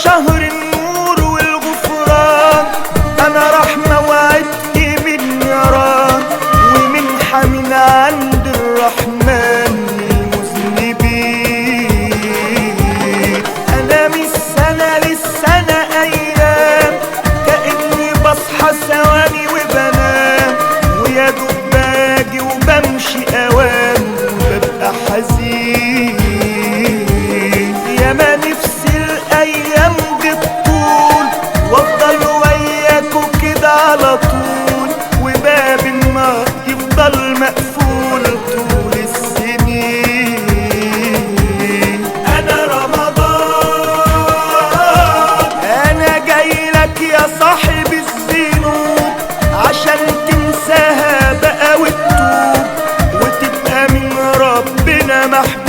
شهر النور والغفران، انا رحمة وعتق من نيران، ومنحة من عند الرحمن للمذنبين. انا من السنة للسنة ايام، كأني بصحى ثواني وبنام، ويا دوب باجي وبمشي اوام وببقى حزين. ياما نفسي الايام بتطول وافضل وياكوا كده على طول، وباب النار يفضل مقفول طول السنين. انا رمضان انا جايلك يا صاحب الذنوب، عشان تنساها بقى وتتوب، وتبقى من ربنا محبوب.